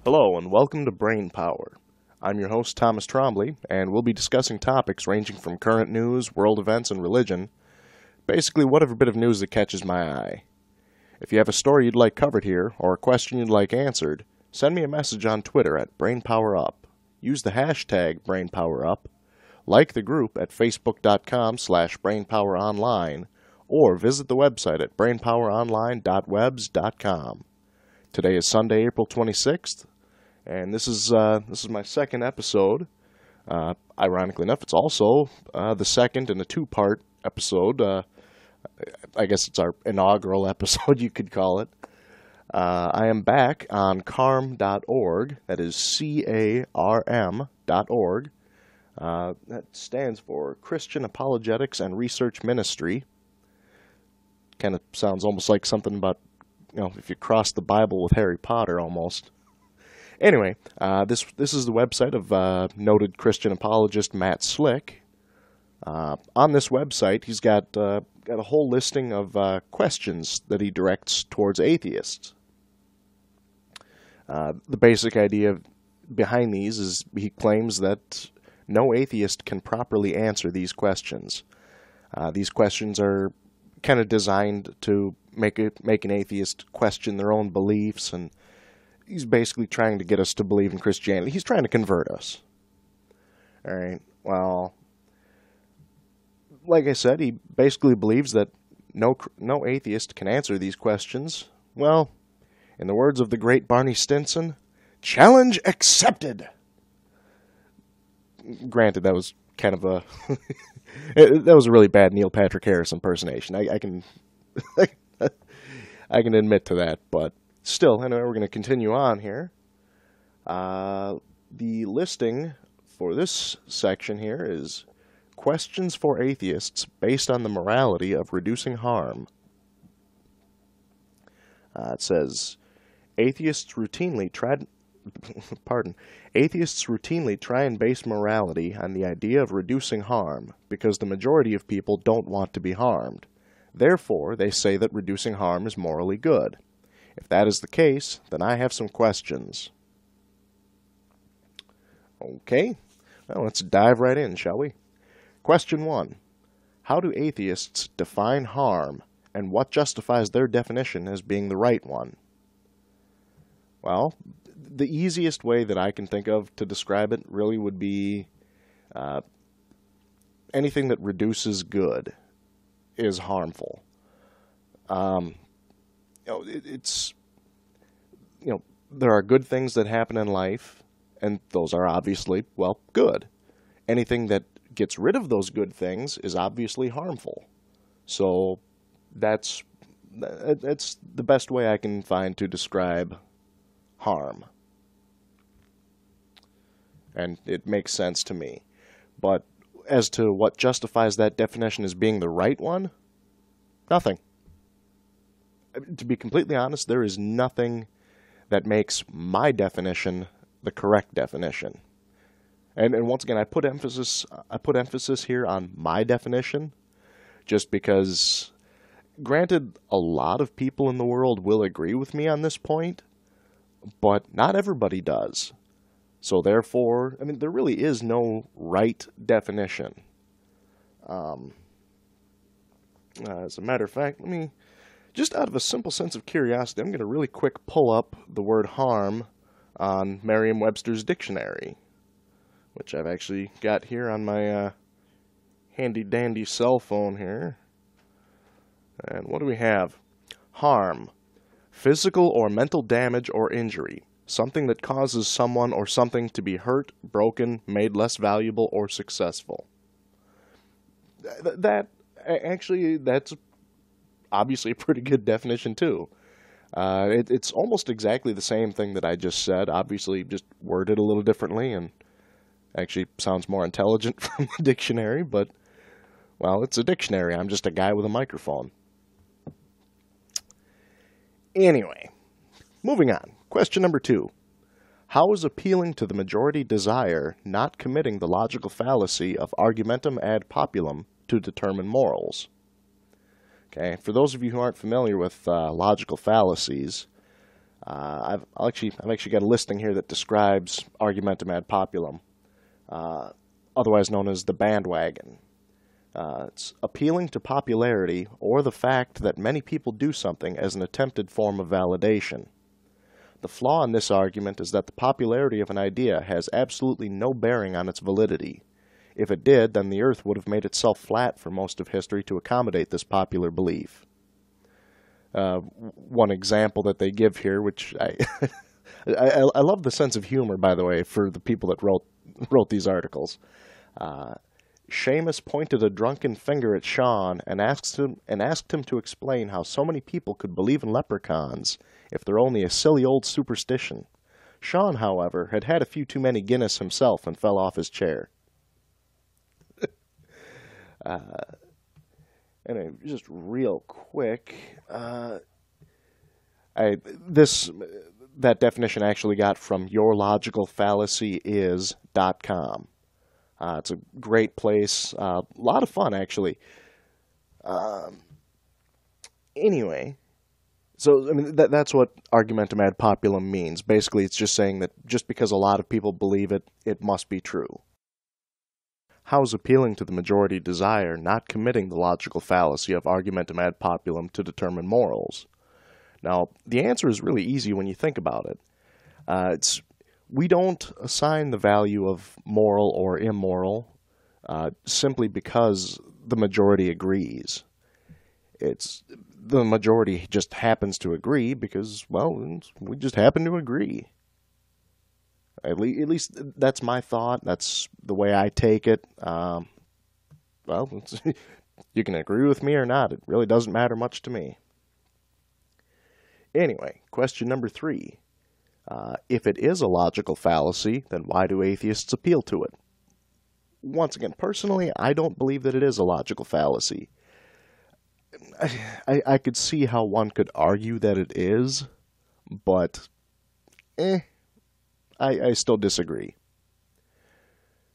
Hello and welcome to Brain Power. I'm your host Thomas Trombley, and we'll be discussing topics ranging from current news, world events, and religion. Basically, whatever bit of news that catches my eye. If you have a story you'd like covered here, or a question you'd like answered, send me a message on Twitter at BrainPowerUp. Use the hashtag BrainPowerUp. Like the group at facebook.com/BrainPowerOnline, or visit the website at brainpoweronline.webs.com. Today is Sunday, April 26th, and this is my second episode. Ironically enough, it's also the second in a two-part episode. I guess it's our inaugural episode, you could call it. I am back on carm.org. That is CARM.org. That stands for Christian Apologetics and Research Ministry. Kind of sounds almost like something about, if you cross the Bible with Harry Potter almost. Anyway, this is the website of noted Christian apologist Matt Slick. On this website, he's got a whole listing of questions that he directs towards atheists. The basic idea behind these is he claims that no atheist can properly answer these questions. These questions are kind of designed to make an atheist question their own beliefs, and he's basically trying to get us to believe in Christianity. He's trying to convert us. All right. Well, like I said, he basically believes that no atheist can answer these questions. Well, in the words of the great Barney Stinson, challenge accepted. Granted, that was kind of a that was a really bad Neil Patrick Harris impersonation. I can I can admit to that, but still, anyway, we're going to continue on here. The listing for this section here is questions for atheists based on the morality of reducing harm. It says atheists routinely try and base morality on the idea of reducing harm because the majority of people don't want to be harmed. Therefore, they say that reducing harm is morally good. If that is the case, then I have some questions. Okay, well, let's dive right in, shall we? Question 1. How do atheists define harm, and what justifies their definition as being the right one? Well, the easiest way that I can think of to describe it really would be anything that reduces good is harmful. There are good things that happen in life, and those are obviously, good. Anything that gets rid of those good things is obviously harmful. So that's the best way I can find to describe harm. And it makes sense to me. But as to what justifies that definition as being the right one, nothing. To be completely honest, there is nothing that makes my definition the correct definition. And once again, I put emphasis here on my definition, just because, granted, a lot of people in the world will agree with me on this point, but not everybody does. So therefore, there really is no right definition. As a matter of fact, just out of a simple sense of curiosity, I'm going to really quick pull up the word harm on Merriam-Webster's dictionary, which I've actually got here on my handy-dandy cell phone here. And what do we have? Harm. Physical or mental damage or injury. Something that causes someone or something to be hurt, broken, made less valuable, or successful. That's obviously a pretty good definition, too. It's almost exactly the same thing that I just said, obviously just worded a little differently, and actually sounds more intelligent from the dictionary, but, it's a dictionary. I'm just a guy with a microphone. Anyway, moving on. Question number 2. How is appealing to the majority desire not committing the logical fallacy of argumentum ad populum to determine morals? Okay, for those of you who aren't familiar with logical fallacies, I've actually got a listing here that describes argumentum ad populum, otherwise known as the bandwagon. It's appealing to popularity or the fact that many people do something as an attempted form of validation. The flaw in this argument is that the popularity of an idea has absolutely no bearing on its validity. If it did, then the earth would have made itself flat for most of history to accommodate this popular belief. One example that they give here, which I love the sense of humor, by the way, for the people that wrote these articles. Seamus pointed a drunken finger at Sean and asked him to explain how so many people could believe in leprechauns if they're only a silly old superstition. Sean, however, had had a few too many Guinness himself and fell off his chair. Anyway, just real quick, that definition I actually got from yourlogicalfallacyis.com. It's a great place, a lot of fun actually. Anyway, so I mean that's what argumentum ad populum means. Basically, it's just saying that just because a lot of people believe it, it must be true. How's appealing to the majority desire not committing the logical fallacy of argumentum ad populum to determine morals? Now, the answer is really easy when you think about it. We don't assign the value of moral or immoral simply because the majority agrees. The majority just happens to agree because, well, we just happen to agree. At least that's my thought. That's the way I take it. Well, you can agree with me or not. It really doesn't matter much to me. Anyway, question number 3. If it is a logical fallacy, then why do atheists appeal to it? Once again, personally, I don't believe that it is a logical fallacy. I could see how one could argue that it is, but I still disagree.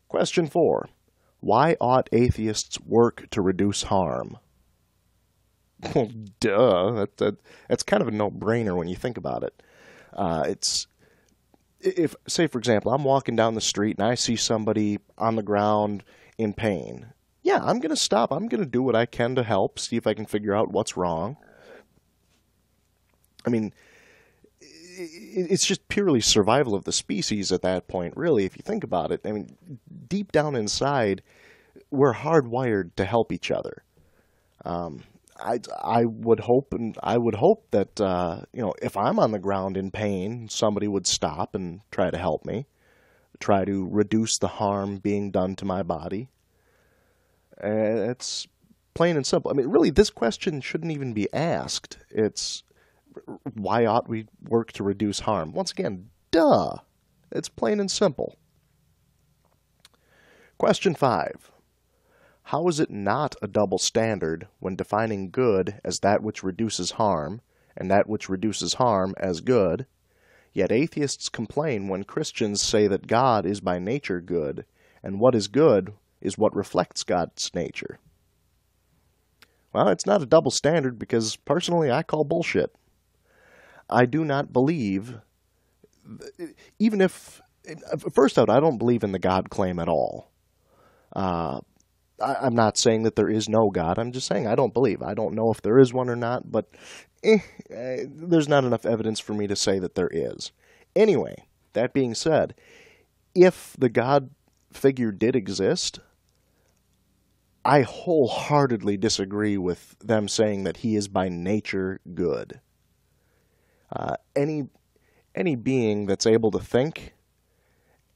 Question 4. Why ought atheists work to reduce harm? Well, duh. That's kind of a no-brainer when you think about it. If, say, for example, I'm walking down the street and I see somebody on the ground in pain. Yeah, I'm going to stop. I'm going to do what I can to help, see if I can figure out what's wrong. I mean, it's just purely survival of the species at that point, really, if you think about it. I mean, deep down inside, we're hardwired to help each other. I would hope that if I'm on the ground in pain, somebody would stop and try to help me, try to reduce the harm being done to my body. It's plain and simple. I mean, really, this question shouldn't even be asked. It's why ought we work to reduce harm? Once again, duh. It's plain and simple. Question 5. How is it not a double standard when defining good as that which reduces harm and that which reduces harm as good, yet atheists complain when Christians say that God is by nature good, and what is good is what reflects God's nature? Well, it's not a double standard because, personally, I call bullshit. I do not believe, even if, first out, I don't believe in the God claim at all. I'm not saying that there is no God. I'm just saying I don't believe. I don't know if there is one or not, but there's not enough evidence for me to say that there is. Anyway, that being said, if the God figure did exist, I wholeheartedly disagree with them saying that he is by nature good. Any being that's able to think,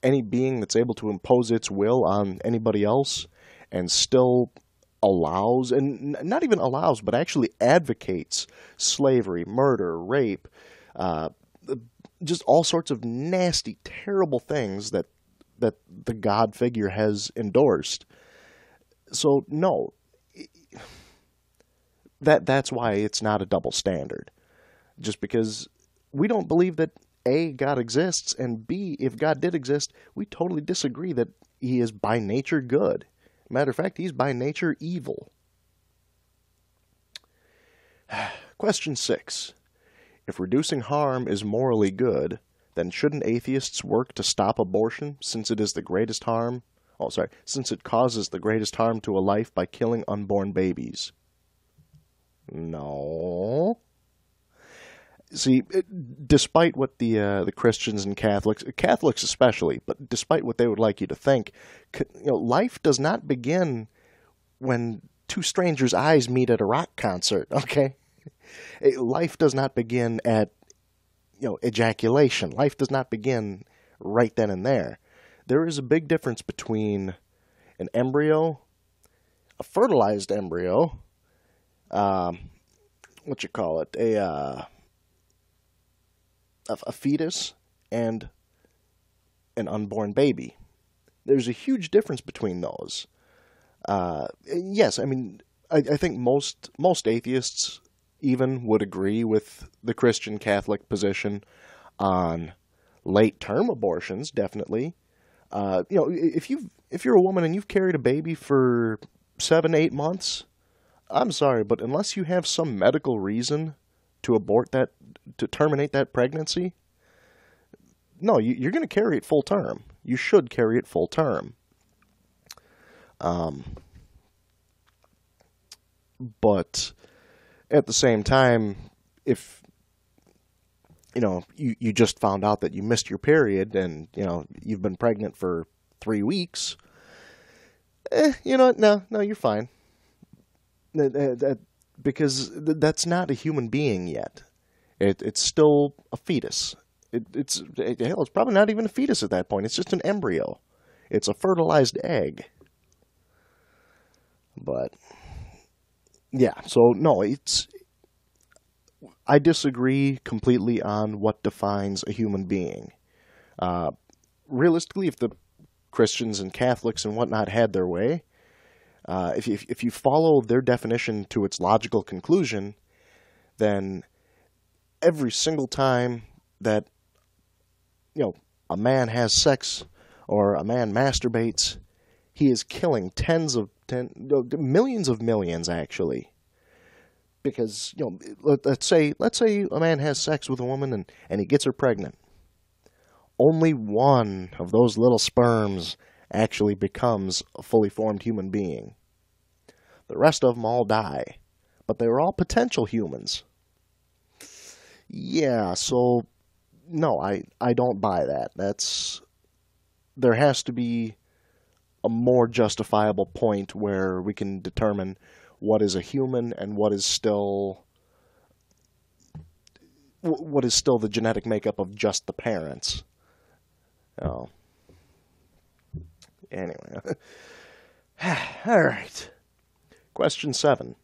any being that's able to impose its will on anybody else and still allows, and not even allows, but actually advocates slavery, murder, rape, just all sorts of nasty, terrible things that the God figure has endorsed. So, no, that's why it's not a double standard. Just because we don't believe that A, God exists, and B, if God did exist, we totally disagree that he is by nature good. Matter of fact, he's by nature evil. Question 6. If reducing harm is morally good, then shouldn't atheists work to stop abortion since it is the greatest harm? Oh, sorry, since it causes the greatest harm to a life by killing unborn babies. No. See, despite what the Christians and Catholics especially, but despite what they would like you to think, life does not begin when two strangers' eyes meet at a rock concert. Okay, life does not begin at ejaculation. Life does not begin right then and there. There is a big difference between an embryo, a fertilized embryo, what you call it, a fetus, and an unborn baby. There's a huge difference between those. Yes, I mean, I think most atheists even would agree with the Christian Catholic position on late-term abortions, definitely. If you're a woman and you've carried a baby for 7-8 months, I'm sorry, but unless you have some medical reason to abort that, to terminate that pregnancy, no, you're going to carry it full term. You should carry it full term. But at the same time, if you just found out that you missed your period and you've been pregnant for 3 weeks, no, you're fine. Because that's not a human being yet. It's still a fetus. It's probably not even a fetus at that point. It's just an embryo. It's a fertilized egg. But yeah, so no, I disagree completely on what defines a human being. Realistically, if the Christians and Catholics and whatnot had their way, if you follow their definition to its logical conclusion, then every single time that a man has sex or a man masturbates, he is killing millions of millions actually. Because let's say a man has sex with a woman and he gets her pregnant. Only one of those little sperms actually becomes a fully formed human being. The rest of them all die, but they were all potential humans. Yeah, so no, I don't buy that. There has to be a more justifiable point where we can determine what is a human and what is still the genetic makeup of just the parents. Oh. Anyway. All right. Question 7.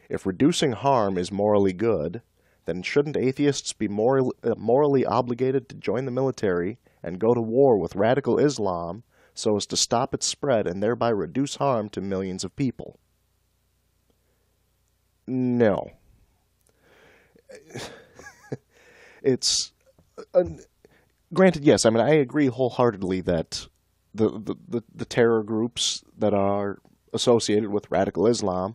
If reducing harm is morally good, then shouldn't atheists be morally obligated to join the military and go to war with radical Islam so as to stop its spread and thereby reduce harm to millions of people? No. It's granted, yes. I mean, I agree wholeheartedly that the terror groups that are associated with radical Islam,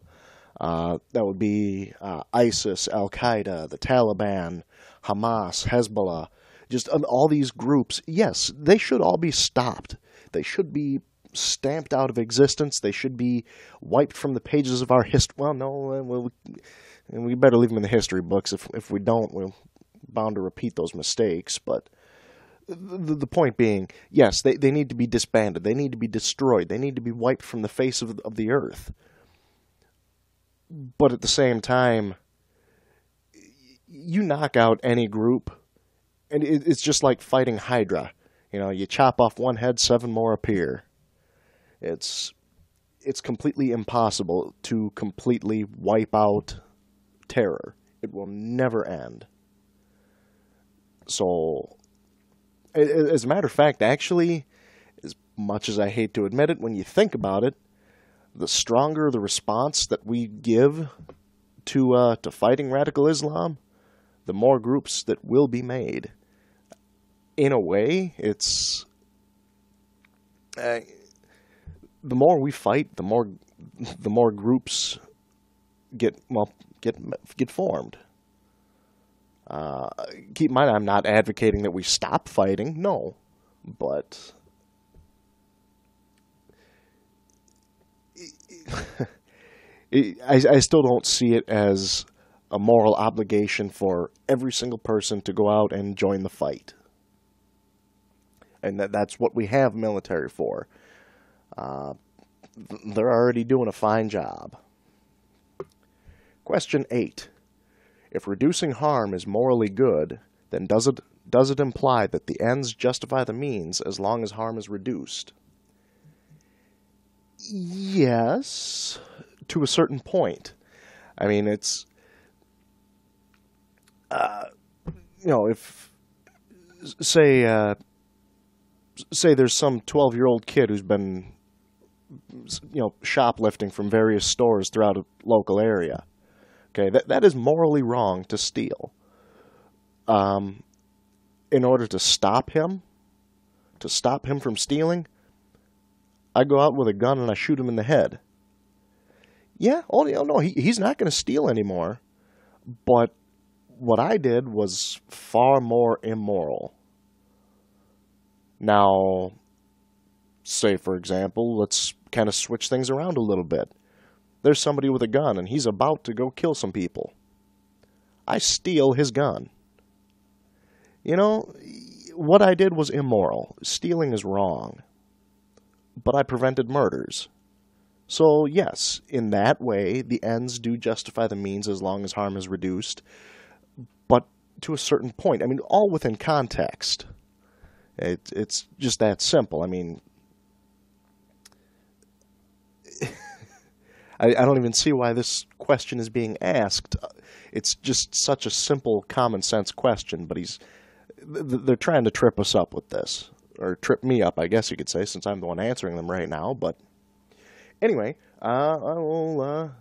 that would be ISIS, Al Qaeda, the Taliban, Hamas, Hezbollah, just all these groups. Yes, they should all be stopped. They should be stamped out of existence. They should be wiped from the pages of our history. Well, no, we better leave them in the history books. If we don't, we're bound to repeat those mistakes. But the point being, yes, they need to be disbanded. They need to be destroyed. They need to be wiped from the face of the earth. But at the same time, you knock out any group, and it's just like fighting Hydra. You chop off one head, 7 more appear. It's completely impossible to completely wipe out terror. It will never end. So, as a matter of fact, actually, as much as I hate to admit it, when you think about it, the stronger the response that we give to fighting radical Islam, the more groups that will be made. In a way, it's the more we fight, the more groups get formed. Keep in mind, I'm not advocating that we stop fighting, no, but I still don't see it as a moral obligation for every single person to go out and join the fight. And that's what we have military for. They're already doing a fine job. Question 8. If reducing harm is morally good, then does it imply that the ends justify the means as long as harm is reduced? Yes, to a certain point. I mean, it's, if, say there's some 12-year-old kid who's been, shoplifting from various stores throughout a local area. Okay, that is morally wrong to steal. In order to stop him from stealing, I go out with a gun and I shoot him in the head. Yeah, no, he's not going to steal anymore. But what I did was far more immoral. Now, say, for example, let's kind of switch things around a little bit. There's somebody with a gun, and he's about to go kill some people. I steal his gun. What I did was immoral. Stealing is wrong. But I prevented murders. So, yes, in that way, the ends do justify the means as long as harm is reduced. But to a certain point. I mean, all within context. It's just that simple. I mean, I don't even see why this question is being asked. It's just such a simple, common sense question, but they're trying to trip us up with this. Or trip me up, I guess you could say, since I'm the one answering them right now. But anyway, I will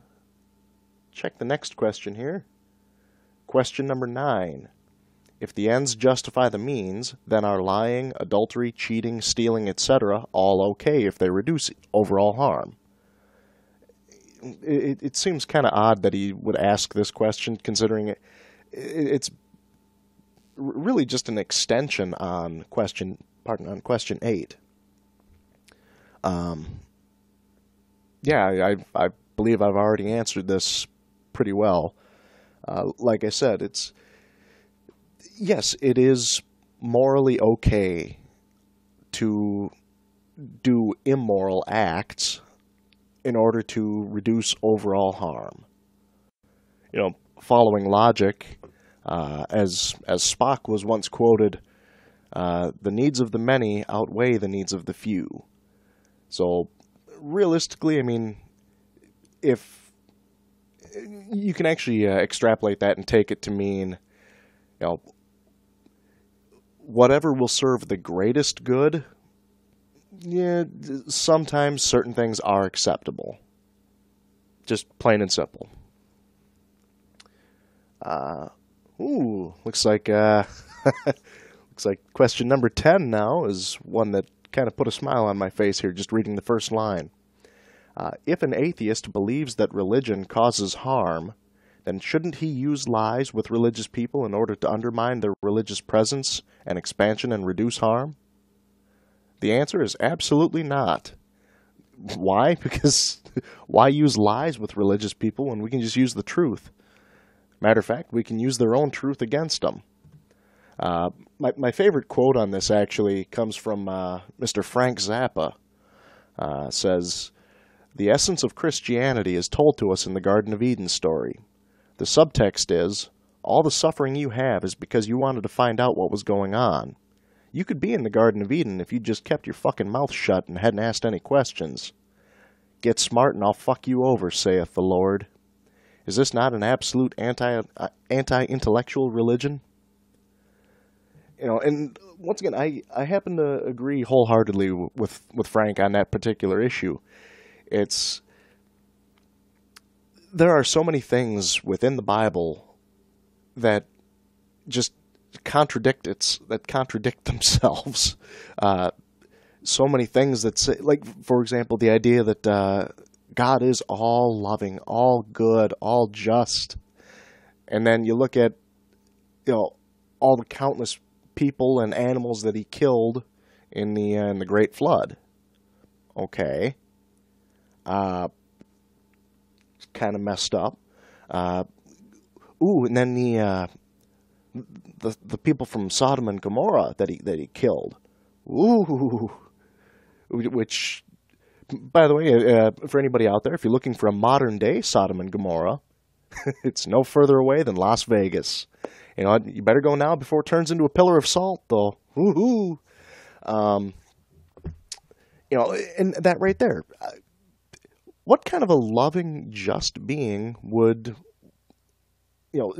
check the next question here. Question number 9. If the ends justify the means, then are lying, adultery, cheating, stealing, etc. all okay if they reduce overall harm? It seems kind of odd that he would ask this question, considering it's really just an extension on question 8. Yeah, I believe I've already answered this pretty well. Like I said, yes, it is morally okay to do immoral acts in order to reduce overall harm. Following logic, as Spock was once quoted, the needs of the many outweigh the needs of the few. So, realistically, I mean, if you can actually extrapolate that and take it to mean, whatever will serve the greatest good, yeah, sometimes certain things are acceptable. Just plain and simple. Looks like question number 10 now is one that kind of put a smile on my face here just reading the first line. If an atheist believes that religion causes harm, then shouldn't he use lies with religious people in order to undermine their religious presence and expansion and reduce harm? The answer is absolutely not. Why? Because why use lies with religious people when we can just use the truth? Matter of fact, we can use their own truth against them. My favorite quote on this actually comes from Mr. Frank Zappa. Says, "The essence of Christianity is told to us in the Garden of Eden story. The subtext is, all the suffering you have is because you wanted to find out what was going on. You could be in the Garden of Eden if you just kept your fucking mouth shut and hadn't asked any questions. Get smart and I'll fuck you over, saith the Lord." Is this not an absolute anti-intellectual religion? And once again, I happen to agree wholeheartedly with Frank on that particular issue. There are so many things within the Bible that just contradict themselves. So many things that say, like, for example, the idea that God is all loving, all good, all just. And then you look at all the countless people and animals that he killed in the Great Flood. Okay. Kind of messed up. And then the people from Sodom and Gomorrah that he killed. Ooh, which, by the way, for anybody out there, if you're looking for a modern day Sodom and Gomorrah, it's no further away than Las Vegas. You better go now before it turns into a pillar of salt, though. Woohoo! And that right there. What kind of a loving, just being would,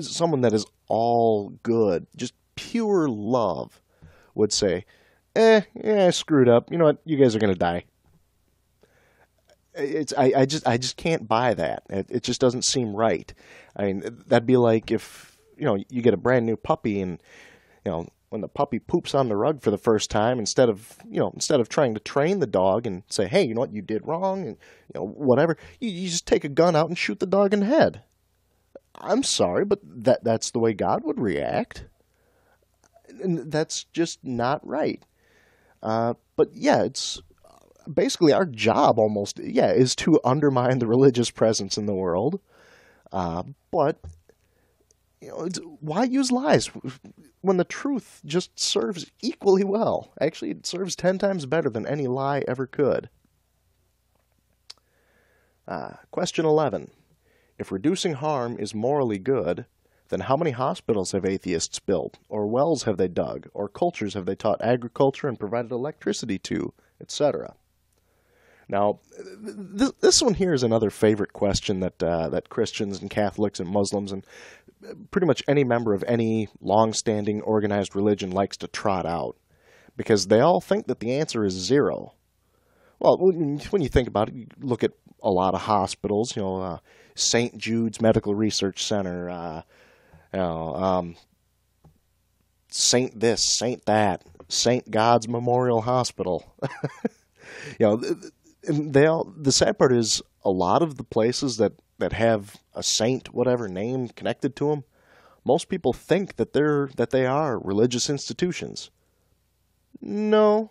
someone that is all good, just pure love, would say, I screwed up. You know what? You guys are gonna die. I just can't buy that. It just doesn't seem right. I mean, that'd be like if you get a brand new puppy and when the puppy poops on the rug for the first time, instead of trying to train the dog and say, hey, you know what, you did wrong, and whatever, you just take a gun out and shoot the dog in the head. I'm sorry, but that's the way God would react, and that's just not right. But yeah, it's basically our job almost, is to undermine the religious presence in the world. But why use lies when the truth just serves equally well? Actually, it serves 10 times better than any lie ever could. Question 11. If reducing harm is morally good, then how many hospitals have atheists built, or wells have they dug, or cultures have they taught agriculture and provided electricity to, etc.? Now, this one here is another favorite question that Christians and Catholics and Muslims and pretty much any member of any long-standing organized religion likes to trot out, because they all think that the answer is zero. Well, when you think about it, you look at a lot of hospitals, St. Jude's Medical Research Center, Saint this, Saint that, Saint God's Memorial Hospital. And the sad part is a lot of the places that have a saint, whatever name connected to them, most people think that they are religious institutions. No.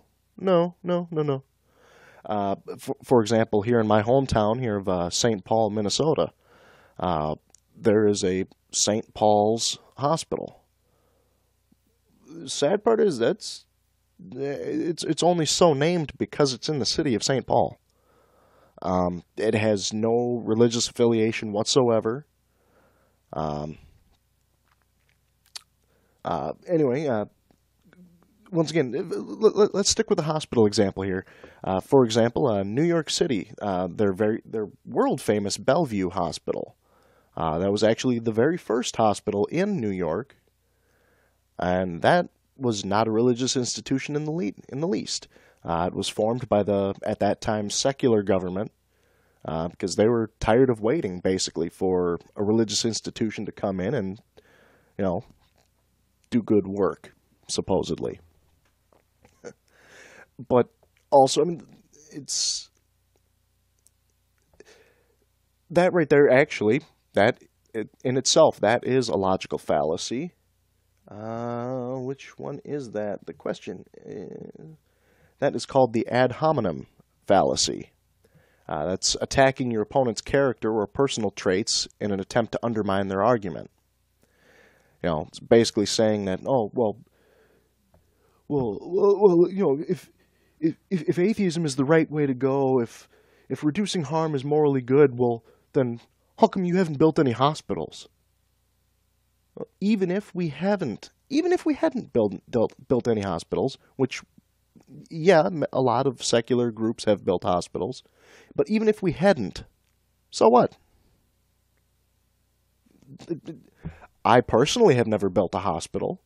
For example, here in my hometown here of St. Paul, Minnesota, there is a St. Paul's Hospital. Sad part is it's only so named because it's in the city of St. Paul. It has no religious affiliation whatsoever. Anyway, once again, let's stick with the hospital example here. For example, New York City, their world famous Bellevue Hospital. That was actually the very first hospital in New York, and that was not a religious institution in the least. It was formed by the, at that time, secular government, because they were tired of waiting, basically, for a religious institution to come in and, do good work, supposedly. But also, I mean, it's that right there, actually, in itself, that is a logical fallacy. Which one is that? The question is, that is called the ad hominem fallacy. That's attacking your opponent's character or personal traits in an attempt to undermine their argument. It's basically saying that, if atheism is the right way to go, if reducing harm is morally good, well, then how come you haven't built any hospitals? Well, even if we hadn't built any hospitals, which, a lot of secular groups have built hospitals, but even if we hadn't, so what? I personally have never built a hospital,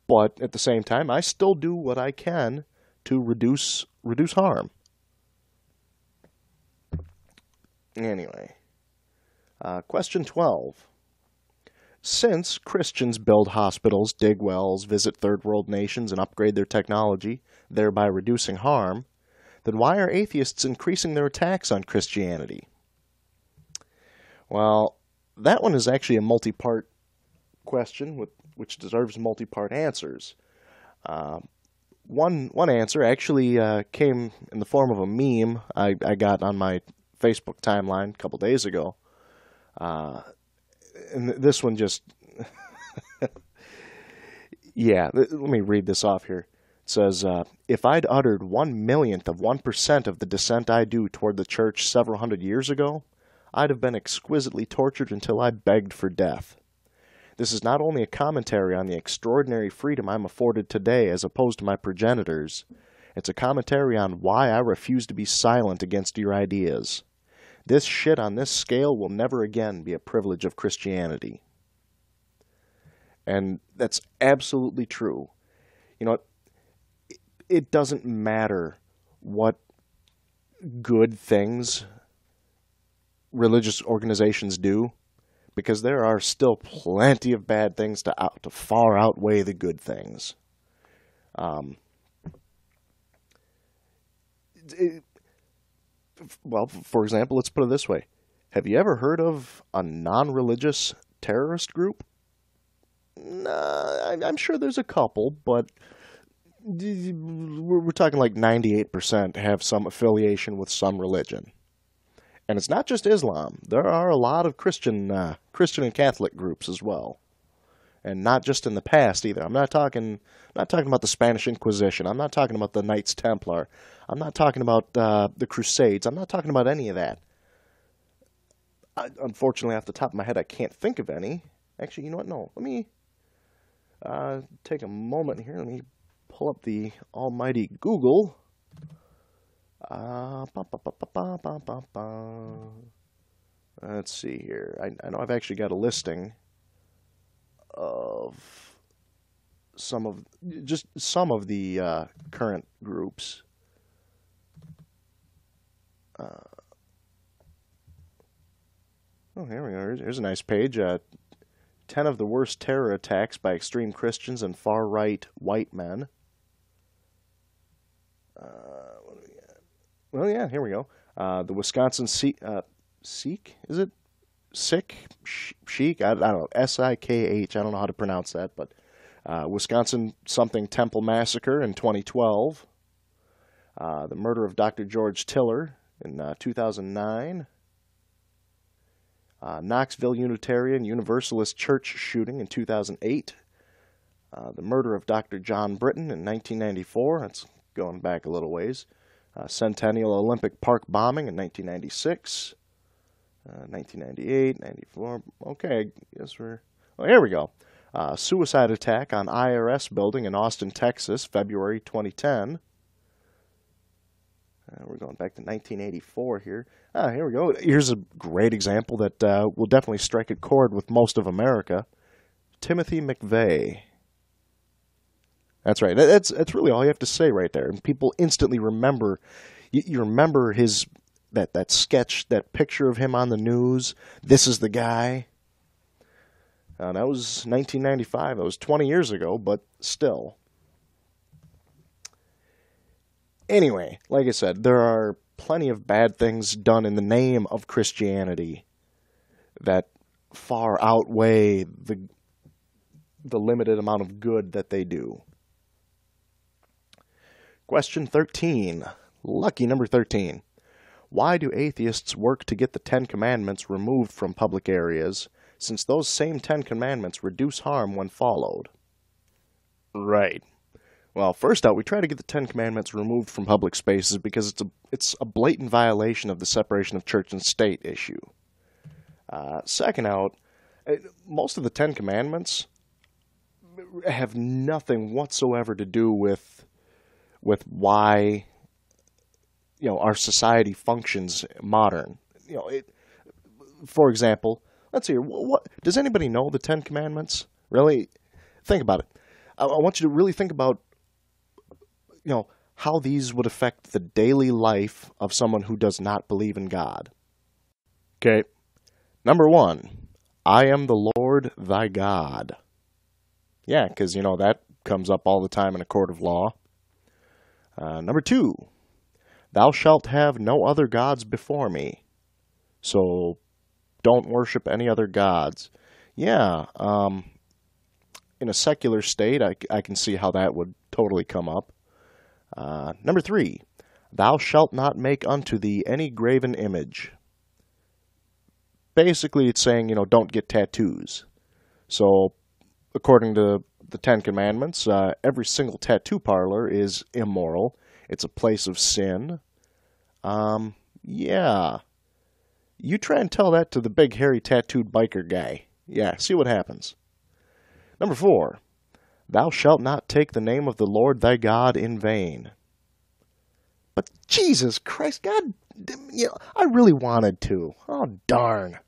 but at the same time, I still do what I can to reduce harm. Anyway, question 12. Since Christians build hospitals, dig wells, visit third world nations, and upgrade their technology, thereby reducing harm, then why are atheists increasing their attacks on Christianity? Well, that one is actually a multi-part question with which deserves multi-part answers. One answer actually came in the form of a meme I got on my Facebook timeline a couple days ago. And this one just... yeah, let me read this off here. It says, if I'd uttered 1/1,000,000th of 1% of the dissent I do toward the church several hundred years ago, I'd have been exquisitely tortured until I begged for death. This is not only a commentary on the extraordinary freedom I'm afforded today as opposed to my progenitors, it's a commentary on why I refuse to be silent against your ideas. This shit on this scale will never again be a privilege of Christianity. And that's absolutely true. You know, it doesn't matter what good things religious organizations do, because there are still plenty of bad things to far outweigh the good things. Well, for example, let's put it this way. Have you ever heard of a non-religious terrorist group? Nah, I'm sure there's a couple, but we're talking like 98% have some affiliation with some religion. And it's not just Islam. There are a lot of Christian and Catholic groups as well, and not just in the past either. I'm not talking about the Spanish Inquisition. I'm not talking about the Knights Templar. I'm not talking about the Crusades. I'm not talking about any of that. Unfortunately, off the top of my head, I can't think of any. Actually, you know what? No, let me take a moment here. Let me pull up the almighty Google. Let's see here. I know I've actually got a listing of some of the current groups. Here we go. Here's a nice page. 10 of the worst terror attacks by extreme Christians and far-right white men. What do we got? Well, yeah, here we go. The Wisconsin Sikh, is it? Sheik? I don't know. S-I-K-H. I don't know how to pronounce that, but Wisconsin something Temple Massacre in 2012. The murder of Dr. George Tiller in 2009. Knoxville Unitarian Universalist Church shooting in 2008. The murder of Dr. John Britton in 1994. That's going back a little ways. Centennial Olympic Park bombing in 1996. 1998, 94. Okay, I guess we're... Oh, here we go. Suicide attack on IRS building in Austin, Texas, February 2010. We're going back to 1984 here. Here we go. Here's a great example that will definitely strike a chord with most of America. Timothy McVeigh. That's right. That's really all you have to say right there. And people instantly remember. You remember his that sketch, that picture of him on the news. This is the guy. That was 1995. That was 20 years ago, but still. Anyway, like I said, there are plenty of bad things done in the name of Christianity that far outweigh the limited amount of good that they do. Question 13. Lucky number 13. Why do atheists work to get the 10 Commandments removed from public areas, since those same 10 Commandments reduce harm when followed? Right. Well, first out, we try to get the 10 Commandments removed from public spaces because it's a blatant violation of the separation of church and state issue. Second out, most of the 10 Commandments have nothing whatsoever to do with why our society functions modern. For example, let's see here. What does anybody know the 10 Commandments? Really, think about it. I want you to really think about how these would affect the daily life of someone who does not believe in God. Okay. Number 1, I am the Lord thy God. Yeah, because, that comes up all the time in a court of law. Number 2, thou shalt have no other gods before me. So don't worship any other gods. Yeah, in a secular state, I can see how that would totally come up. Number 3, thou shalt not make unto thee any graven image. Basically, it's saying, don't get tattoos. So, according to the Ten Commandments, every single tattoo parlor is immoral. It's a place of sin. Yeah. You try and tell that to the big, hairy, tattooed biker guy. Yeah, see what happens. Number 4, thou shalt not take the name of the Lord thy God in vain. But Jesus Christ, God, I really wanted to. Oh, darn.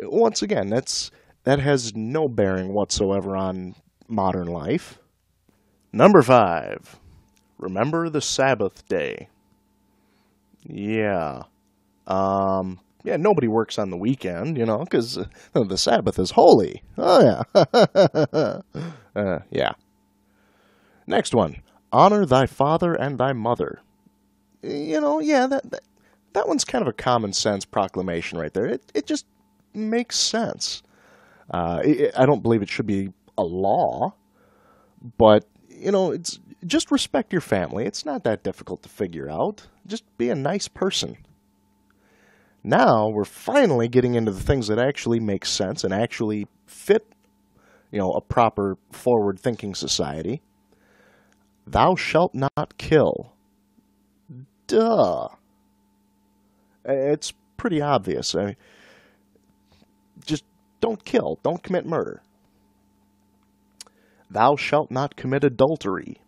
Once again, that has no bearing whatsoever on modern life. Number 5, remember the Sabbath day. Yeah. Yeah, nobody works on the weekend, because the Sabbath is holy. Oh, yeah. Yeah. Next one. Honor thy father and thy mother. Yeah, that one's kind of a common sense proclamation right there. It just makes sense. I don't believe it should be a law, but, it's just respect your family. It's not that difficult to figure out. Just be a nice person. Now we're finally getting into the things that actually make sense and actually fit, a proper forward-thinking society. Thou shalt not kill. Duh. It's pretty obvious. I mean, just don't kill. Don't commit murder. Thou shalt not commit adultery.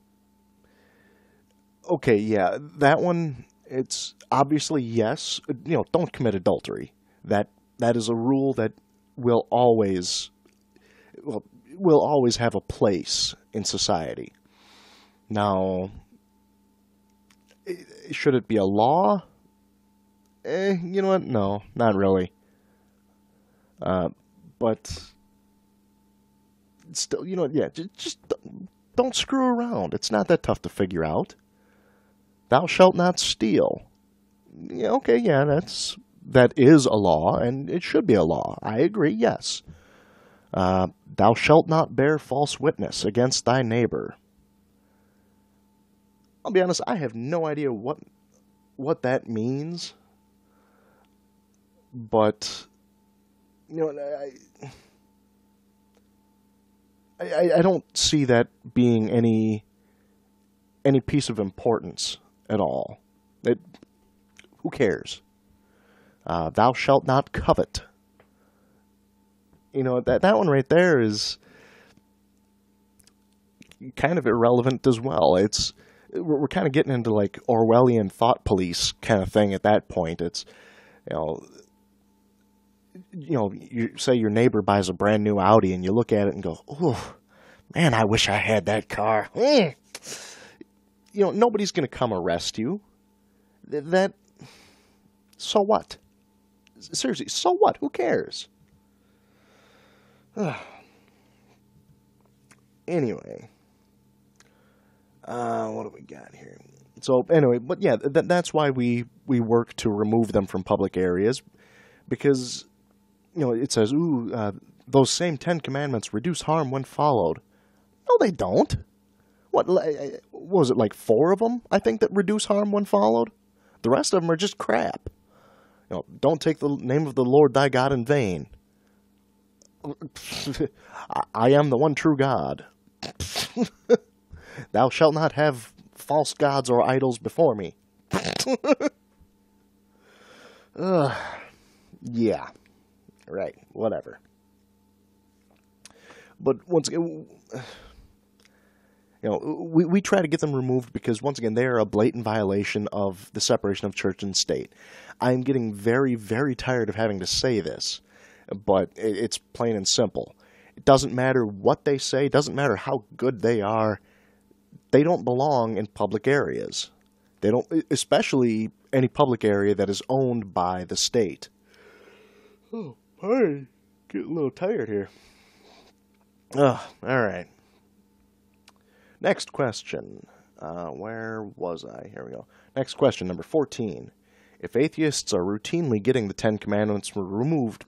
Okay, yeah, that one, it's obviously yes. Don't commit adultery. That is a rule that will always have a place in society. Now, should it be a law? You know what? No, not really. But still, yeah, just don't screw around. It's not that tough to figure out. Thou shalt not steal. Yeah, okay, yeah, that is a law, and it should be a law. I agree, yes. Thou shalt not bear false witness against thy neighbor. I'll be honest, I have no idea what that means. But, I don't see that being any piece of importance at all. Who cares? Thou shalt not covet. That one right there is kind of irrelevant as well. We're kind of getting into like Orwellian thought police kind of thing at that point. It's, you say your neighbor buys a brand new Audi and you look at it and go, oh, man, I wish I had that car. Nobody's going to come arrest you. So what? Seriously, so what? Who cares? Anyway. What do we got here? So anyway, but yeah, that's why we work to remove them from public areas, because it says, those same 10 commandments reduce harm when followed. No, they don't. What was it, like 4 of them, I think, that reduce harm when followed? The rest of them are just crap. Don't take the name of the Lord thy God in vain. I am the one true God. Thou shalt not have false gods or idols before me. Yeah. Right. Whatever. But once again, we try to get them removed because, once again, they are a blatant violation of the separation of church and state. I'm getting very, very tired of having to say this, but it's plain and simple. It doesn't matter what they say. It doesn't matter how good they are. They don't belong in public areas. They don't, especially any public area that is owned by the state. Oh, I'm getting a little tired here. All right. Next question. Where was I? Here we go. Next question, number 14. If atheists are routinely getting the 10 Commandments removed,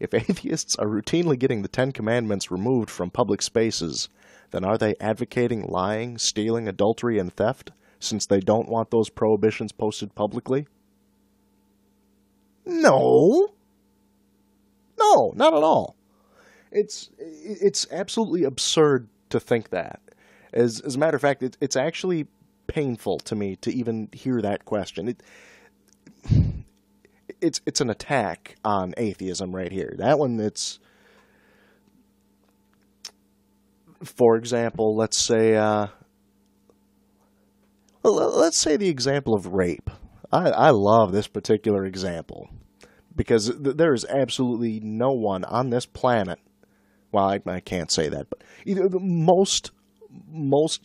If atheists are routinely getting the Ten Commandments removed from public spaces, then are they advocating lying, stealing, adultery, and theft, since they don't want those prohibitions posted publicly? No. No, not at all. It's absolutely absurd to think that. As a matter of fact, it's actually painful to me to even hear that question. It's an attack on atheism right here. That one, for example, let's say the example of rape. I love this particular example because there is absolutely no one on this planet. Well, I can't say that, but most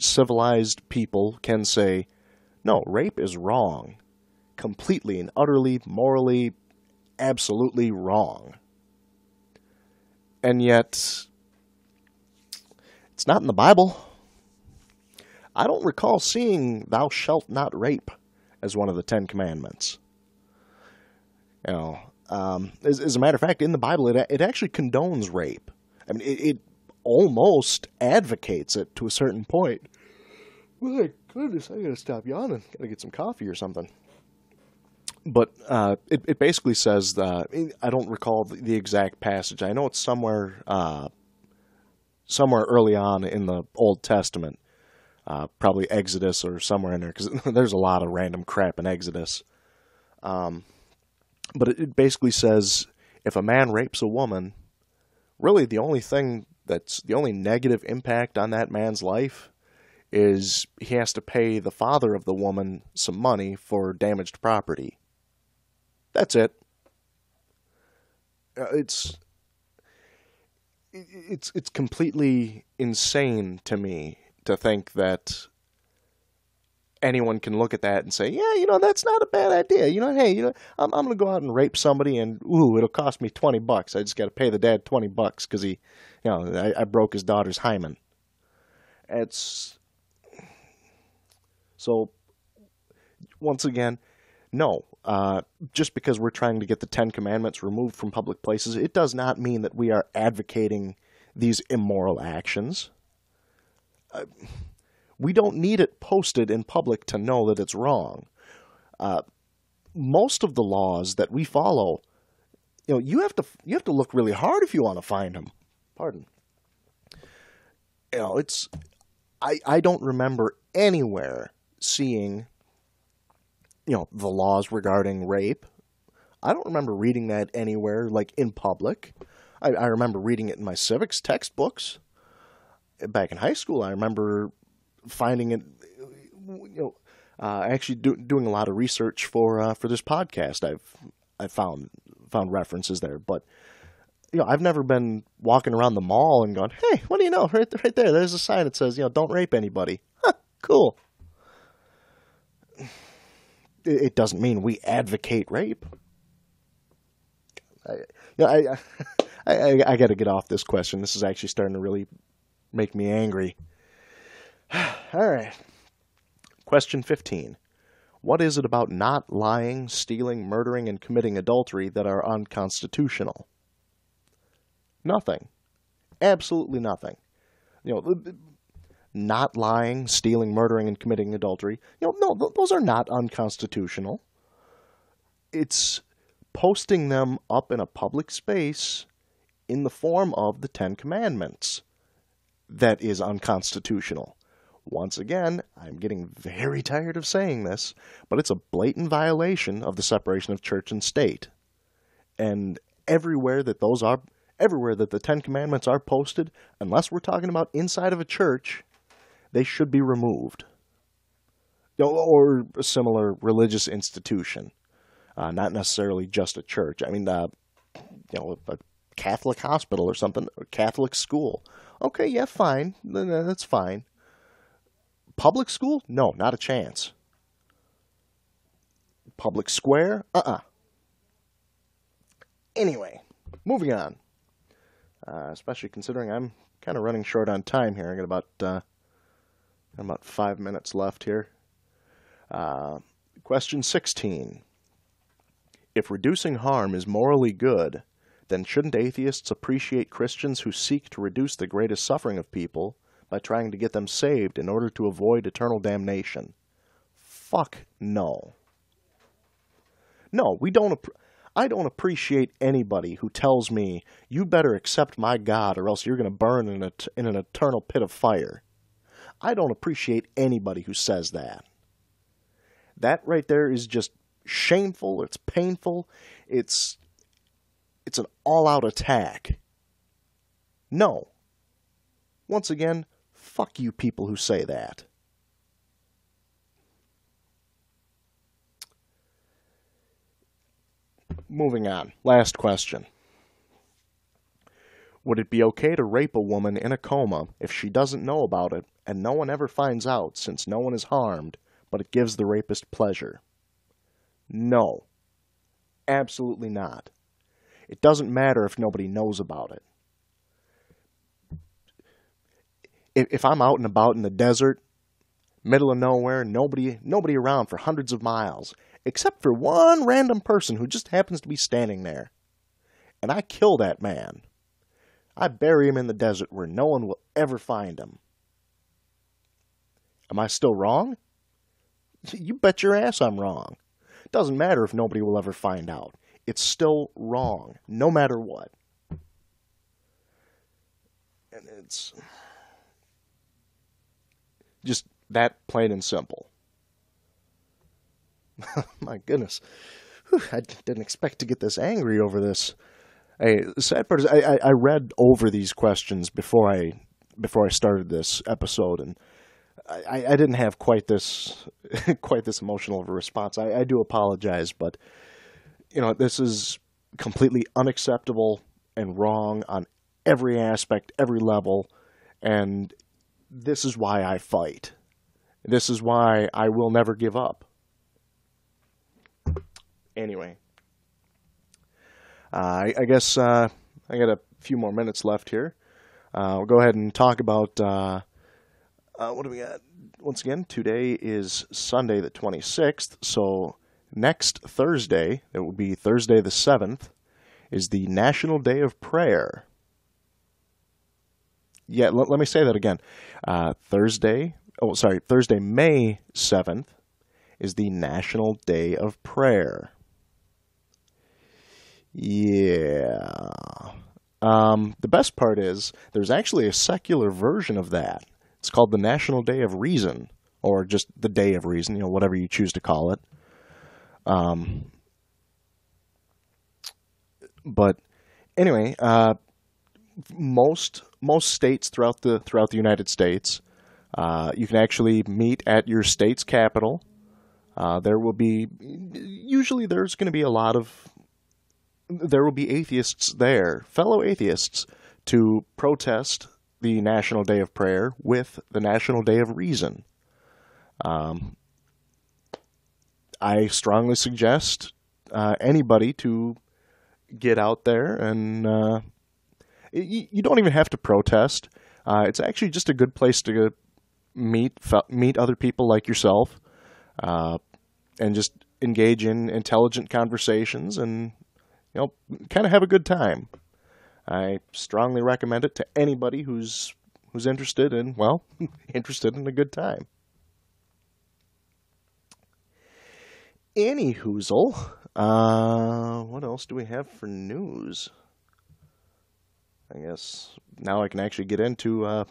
civilized people can say, no, rape is wrong. Completely and utterly, morally, absolutely wrong. And yet, it's not in the Bible. I don't recall seeing "thou shalt not rape" as one of the Ten Commandments. As a matter of fact, in the Bible, it actually condones rape. I mean, it almost advocates it to a certain point. My goodness, I gotta stop yawning. Gotta get some coffee or something. But it basically says, I don't recall the exact passage. I know it's somewhere early on in the Old Testament, probably Exodus or somewhere in there, because there's a lot of random crap in Exodus. But it basically says, if a man rapes a woman, really the only negative impact on that man's life is he has to pay the father of the woman some money for damaged property. That's it. It's completely insane to me to think that anyone can look at that and say, yeah, that's not a bad idea. Hey, I'm going to go out and rape somebody and, it'll cost me $20. I just got to pay the dad $20 because I broke his daughter's hymen. So, once again, no. Just because we're trying to get the Ten Commandments removed from public places, it does not mean that we are advocating these immoral actions. We don't need it posted in public to know that it's wrong. Most of the laws that we follow, you have to look really hard if you want to find them. Pardon. I don't remember anywhere seeing the laws regarding rape. I don't remember reading that anywhere, like in public. I remember reading it in my civics textbooks. Back in high school, I remember finding it, actually doing a lot of research for this podcast. I found references there, but I've never been walking around the mall and going, hey, what do you know? Right there, there's a sign that says, don't rape anybody. Huh, cool. It doesn't mean we advocate rape. I got to get off this question. This is actually starting to really make me angry. All right. Question 15. What is it about not lying, stealing, murdering, and committing adultery that are unconstitutional? Nothing. Absolutely nothing. Not lying, stealing, murdering, and committing adultery, no, those are not unconstitutional. It's posting them up in a public space in the form of the Ten Commandments that is unconstitutional. Once again, I'm getting very tired of saying this, but it's a blatant violation of the separation of church and state. And everywhere that the Ten Commandments are posted, unless we're talking about inside of a church, they should be removed. Or a similar religious institution. Not necessarily just a church. I mean, a Catholic hospital or something, or Catholic school. Okay, yeah, fine. That's fine. Public school? No, not a chance. Public square? Anyway, moving on. Especially considering I'm kind of running short on time here. I got about 5 minutes left here. Question 16. If reducing harm is morally good, then shouldn't atheists appreciate Christians who seek to reduce the greatest suffering of people by trying to get them saved in order to avoid eternal damnation? Fuck no. No, we don't. I don't appreciate anybody who tells me, you better accept my God or else you're going to burn in an eternal pit of fire. I don't appreciate anybody who says that. That right there is just shameful. It's painful. It's an all-out attack. No. Once again, fuck you people who say that. Moving on. Last question. Would it be okay to rape a woman in a coma if she doesn't know about it and no one ever finds out since no one is harmed, but it gives the rapist pleasure? No. Absolutely not. It doesn't matter if nobody knows about it. If I'm out and about in the desert, middle of nowhere, nobody around for hundreds of miles, except for one random person who just happens to be standing there, and I kill that man, I bury him in the desert where no one will ever find him. Am I still wrong? You bet your ass I'm wrong. It doesn't matter if nobody will ever find out. It's still wrong, no matter what. And it's just that plain and simple. My goodness. Whew, I didn't expect to get this angry over this. The sad part is I read over these questions before I started this episode, and I didn't have quite this emotional of a response. I do apologize, but this is completely unacceptable and wrong on every aspect, every level, and this is why I fight. This is why I will never give up. Anyway, I guess I got a few more minutes left here. We'll go ahead and talk about what do we got? Once again, today is Sunday the 26th, so next Thursday, it would be Thursday the 7th, is the National Day of Prayer. Yeah, let me say that again. Thursday, May 7th is the National Day of Prayer. Yeah. The best part is there's actually a secular version of that. It's called the National Day of Reason, or just the Day of Reason, whatever you choose to call it. But anyway, most states throughout the United States, you can actually meet at your state's capital. There will be atheists there, fellow atheists, to protest the National Day of Prayer with the National Day of Reason. I strongly suggest anybody to get out there, and you don't even have to protest. It's actually just a good place to meet other people like yourself, and just engage in intelligent conversations and kind of have a good time. I strongly recommend it to anybody who's interested in a good time. Any hoozle. What else do we have for news? I guess now I can actually get into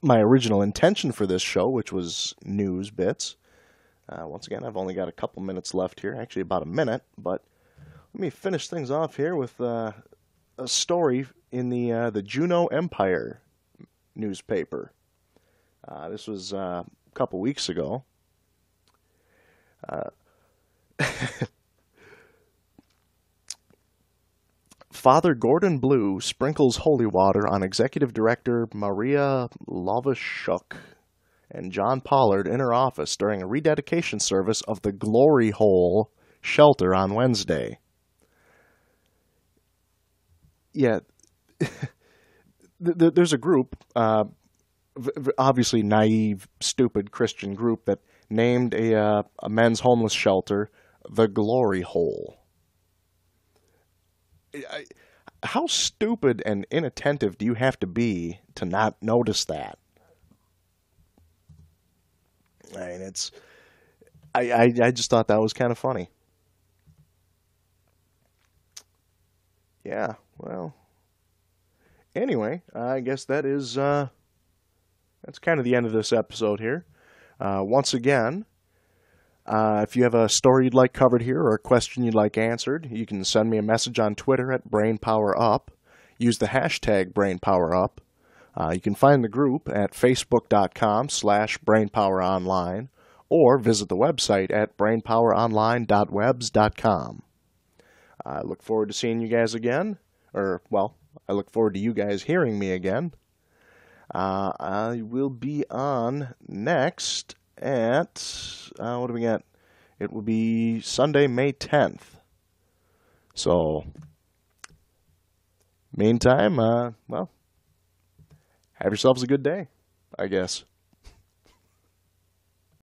my original intention for this show, which was news bits. Once again, I've only got a couple minutes left here, actually about a minute, but let me finish things off here with a story in the Juneau Empire newspaper. This was a couple weeks ago. Father Gordon Blue sprinkles holy water on Executive Director Maria Lovashuk and John Pollard in her office during a rededication service of the Glory Hole shelter on Wednesday. Yeah, there's a group, obviously naive, stupid Christian group that named a men's homeless shelter the Glory Hole. I, how stupid and inattentive do you have to be to not notice that? I mean, I just thought that was kind of funny. Yeah, well, anyway, I guess that's kind of the end of this episode here. Once again, if you have a story you'd like covered here or a question you'd like answered, you can send me a message on Twitter at BrainPowerUp. Use the hashtag BrainPowerUp. You can find the group at facebook.com/BrainPowerOnline or visit the website at brainpoweronline.webs.com. I look forward to seeing you guys again. I look forward to you guys hearing me again. I will be on next at, what do we got? It will be Sunday, May 10th. So, meantime, have yourselves a good day, I guess.